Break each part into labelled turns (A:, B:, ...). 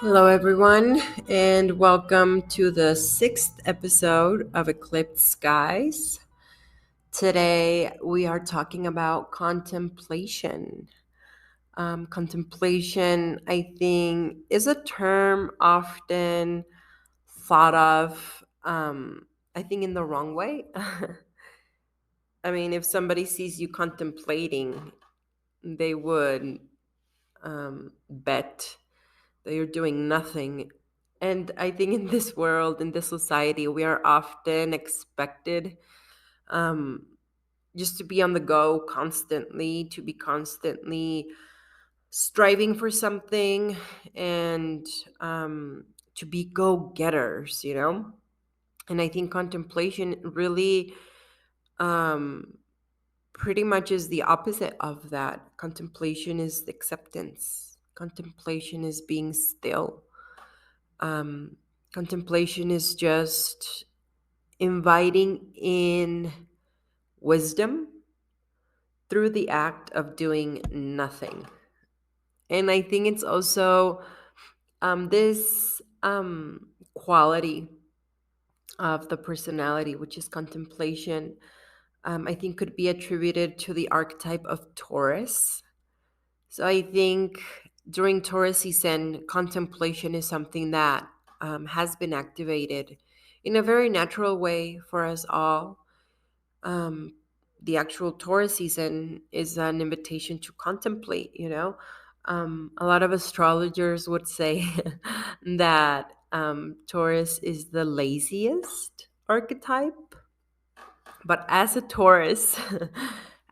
A: Hello, everyone, and welcome to the sixth episode of Eclipsed Skies. Today, we are talking about contemplation. Contemplation, I think, is a term often thought of, I think, in the wrong way. I mean, if somebody sees you contemplating, they would bet that you're doing nothing. And I think in this world, in this society, we are often expected um, just to be on the go constantly, to be constantly striving for something and to be go getters. And I think contemplation really um, pretty much is the opposite of that. Contemplation is acceptance, contemplation is being still. Um, Contemplation is just inviting in wisdom through the act of doing nothing. And I think it's also this quality of the personality, which is contemplation, I think could be attributed to the archetype of Taurus. So I think during Taurus season, contemplation is something that has been activated in a very natural way for us all. Um, the actual Taurus season is an invitation to contemplate. A lot of astrologers would say that Taurus is the laziest archetype. But as a Taurus,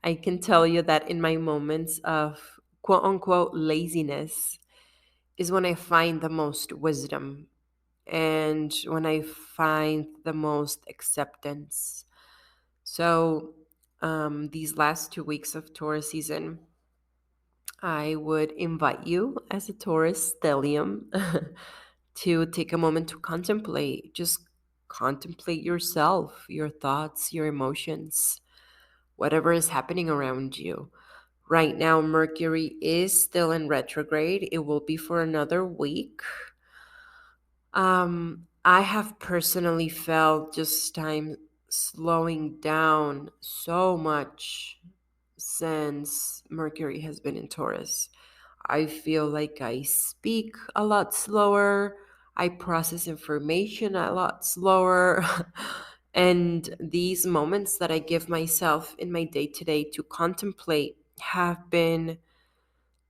A: I can tell you that in my moments of quote unquote laziness is when I find the most wisdom and when I find the most acceptance. So, these last 2 weeks of Taurus season, I would invite you as a Taurus stellium to take a moment to contemplate. Just contemplate yourself, your thoughts, your emotions, whatever is happening around you. Right now, Mercury is still in retrograde. It will be for another week. I have personally felt just time slowing down so much since Mercury has been in Taurus. I feel like I speak a lot slower. I process information a lot slower. And these moments that I give myself in my day to day to contemplate have been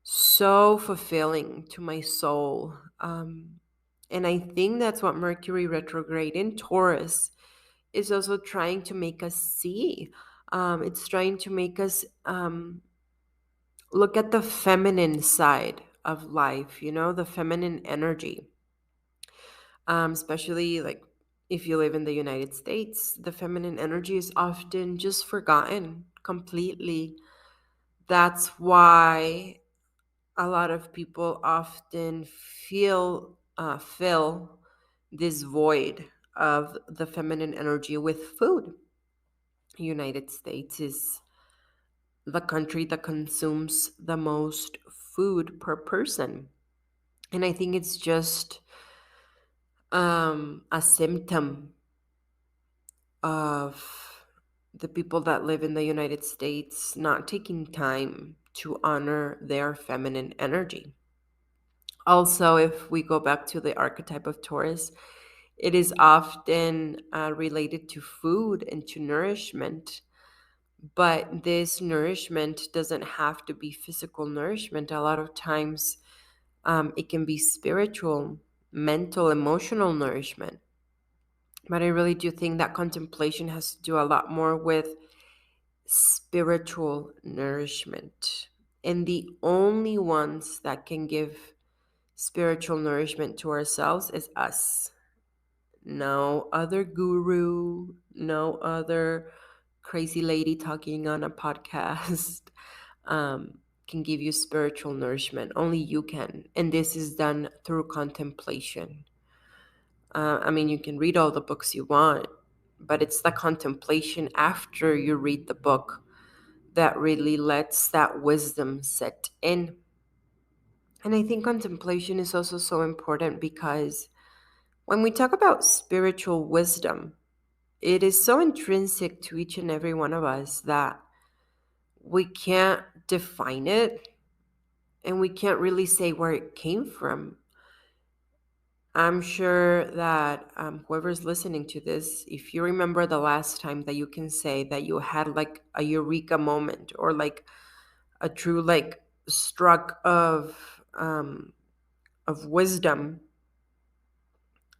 A: so fulfilling to my soul. And I think that's what Mercury retrograde in Taurus is also trying to make us see. It's trying to make us look at the feminine side of life, the feminine energy. Especially like if you live in the United States, the feminine energy is often just forgotten completely. That's why a lot of people often fill this void of the feminine energy with food. United States is the country that consumes the most food per person, and I think it's just a symptom of the people that live in the United States not taking time to honor their feminine energy. Also, if we go back to the archetype of Taurus, it is often related to food and to nourishment. But this nourishment doesn't have to be physical nourishment. A lot of times it can be spiritual, mental, emotional nourishment. But I really do think that contemplation has to do a lot more with spiritual nourishment. And the only ones that can give spiritual nourishment to ourselves is us. No other guru, no other crazy lady talking on a podcast can give you spiritual nourishment. Only you can. And this is done through contemplation. I mean, you can read all the books you want, but it's the contemplation after you read the book that really lets that wisdom set in. And I think contemplation is also so important because when we talk about spiritual wisdom, it is so intrinsic to each and every one of us that we can't define it and we can't really say where it came from. I'm sure that whoever's listening to this, if you remember the last time that you can say that you had like a eureka moment or like a true like struck of wisdom,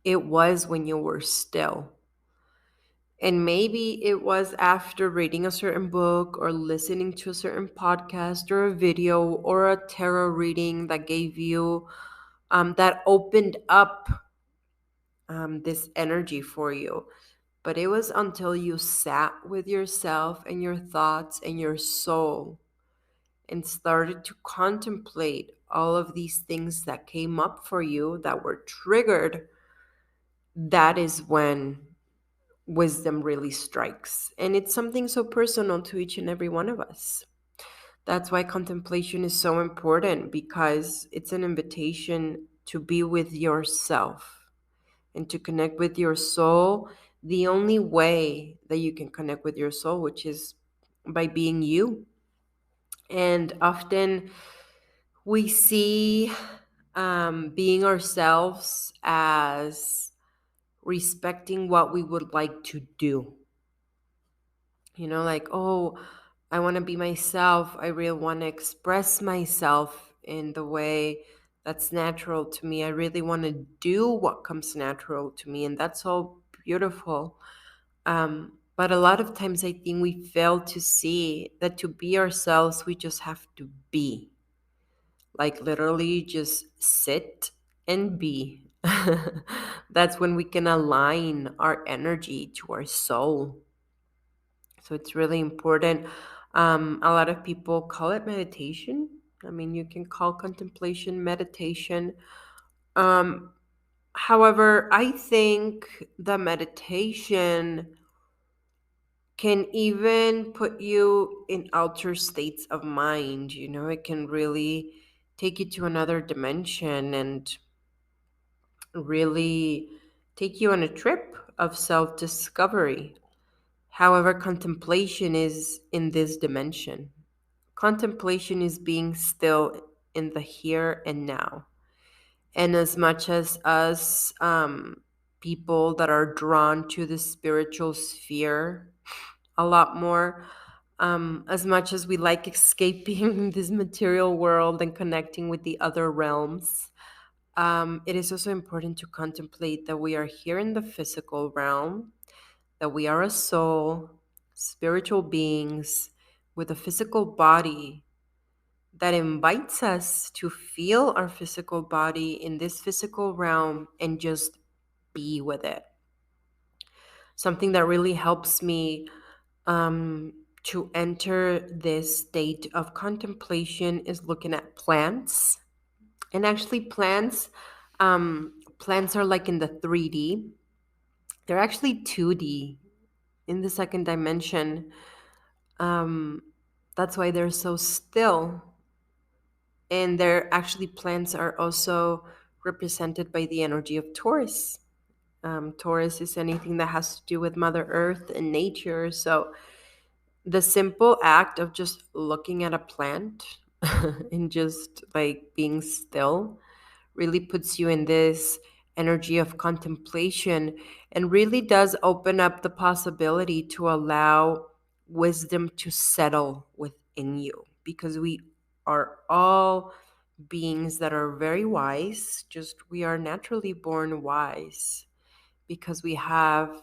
A: it was when you were still. And maybe it was after reading a certain book or listening to a certain podcast or a video or a tarot reading that gave you, that opened up this energy for you. But it was until you sat with yourself and your thoughts and your soul and started to contemplate all of these things that came up for you that were triggered, that is when wisdom really strikes. And it's something so personal to each and every one of us. That's why contemplation is so important, because it's an invitation to be with yourself and to connect with your soul the only way that you can connect with your soul, which is by being you. And often we see being ourselves as respecting what we would like to do. Like, oh, I want to be myself. I really want to express myself in the way that's natural to me. I really want to do what comes natural to me. And that's all beautiful. But a lot of times I think we fail to see that to be ourselves, we just have to be. Like, literally, just sit and be. That's when we can align our energy to our soul. So it's really important. A lot of people call it meditation. I mean, you can call contemplation meditation. Um, However, I think the meditation can even put you in altered states of mind. It can really take you to another dimension and really take you on a trip of self discovery. However, contemplation is in this dimension. Contemplation is being still in the here and now. And as much as us, people that are drawn to the spiritual sphere a lot more, as much as we like escaping this material world and connecting with the other realms, it is also important to contemplate that we are here in the physical realm, that we are a soul, spiritual beings with a physical body that invites us to feel our physical body in this physical realm and just be with it. Something that really helps me to enter this state of contemplation is looking at plants. And actually, plants are like in the 3D. They're actually 2D in the second dimension. Um, that's why they're so still. And they're actually, plants are also represented by the energy of Taurus. Taurus is anything that has to do with Mother Earth and nature. So the simple act of just looking at a plant and just like being still really puts you in this energy of contemplation and really does open up the possibility to allow wisdom to settle within you, because we are all beings that are very wise. Just, we are naturally born wise because we have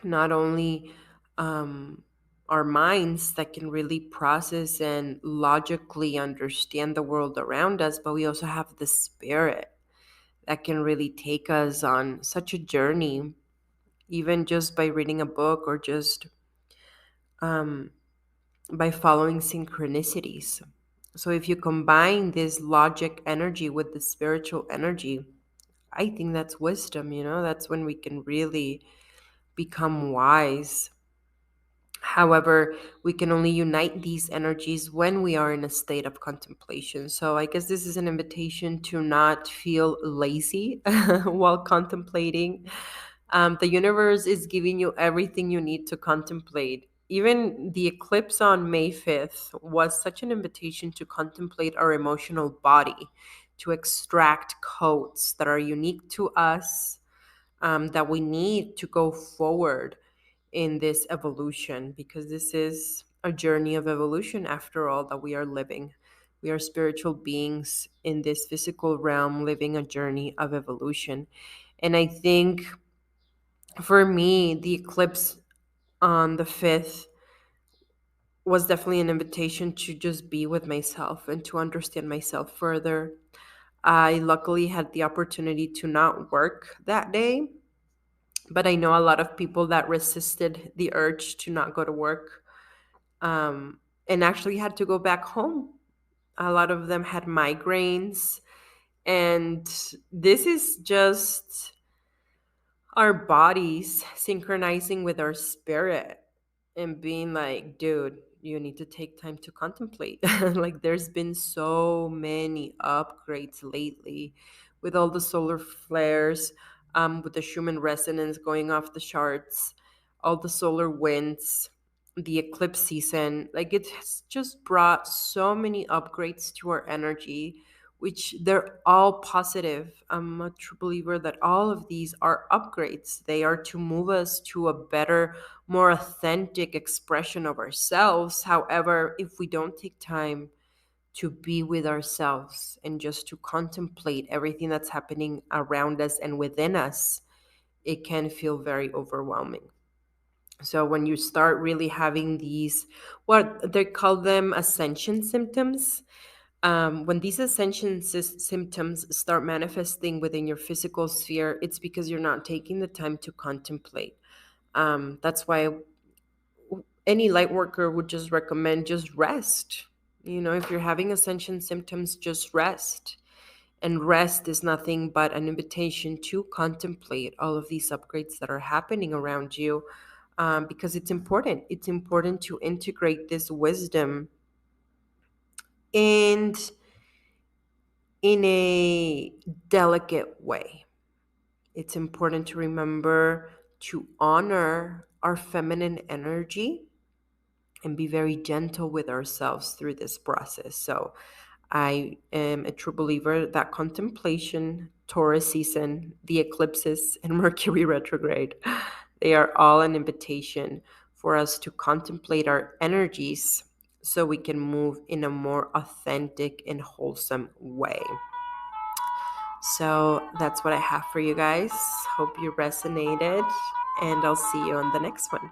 A: not only um, our minds that can really process and logically understand the world around us, but we also have the spirit that can really take us on such a journey, even just by reading a book or just um, by following synchronicities. So, if you combine this logic energy with the spiritual energy, I think that's wisdom. That's when we can really become wise. However, we can only unite these energies when we are in a state of contemplation. So I guess this is an invitation to not feel lazy while contemplating. The universe is giving you everything you need to contemplate. Even the eclipse on May 5th was such an invitation to contemplate our emotional body, to extract codes that are unique to us, that we need to go forward in this evolution, because this is a journey of evolution after all that we are living. We are spiritual beings in this physical realm living a journey of evolution. And I think for me, the eclipse on the 5th was definitely an invitation to just be with myself and to understand myself further. I luckily had the opportunity to not work that day, but I know a lot of people that resisted the urge to not go to work, and actually had to go back home. A lot of them had migraines, and this is just our bodies synchronizing with our spirit and being like, dude, you need to take time to contemplate. Like, there's been so many upgrades lately with all the solar flares, with the Schumann resonance going off the charts, all the solar winds, the eclipse season. Like, it has just brought so many upgrades to our energy, which they're all positive. I'm a true believer that all of these are upgrades. They are to move us to a better, more authentic expression of ourselves. However, if we don't take time to be with ourselves and just to contemplate everything that's happening around us and within us, it can feel very overwhelming. So when you start really having these, what they call them, ascension symptoms, when these ascension symptoms start manifesting within your physical sphere, it's because you're not taking the time to contemplate. That's why any light worker would just recommend just rest. You know, if you're having ascension symptoms, just rest. And rest is nothing but an invitation to contemplate all of these upgrades that are happening around you, because it's important. It's important to integrate this wisdom and in a delicate way. It's important to remember to honor our feminine energy and be very gentle with ourselves through this process. So, I am a true believer that contemplation, Taurus season, the eclipses, and Mercury retrograde, they are all an invitation for us to contemplate our energies so we can move in a more authentic and wholesome way. So that's what I have for you guys. Hope you resonated, and I'll see you on the next one.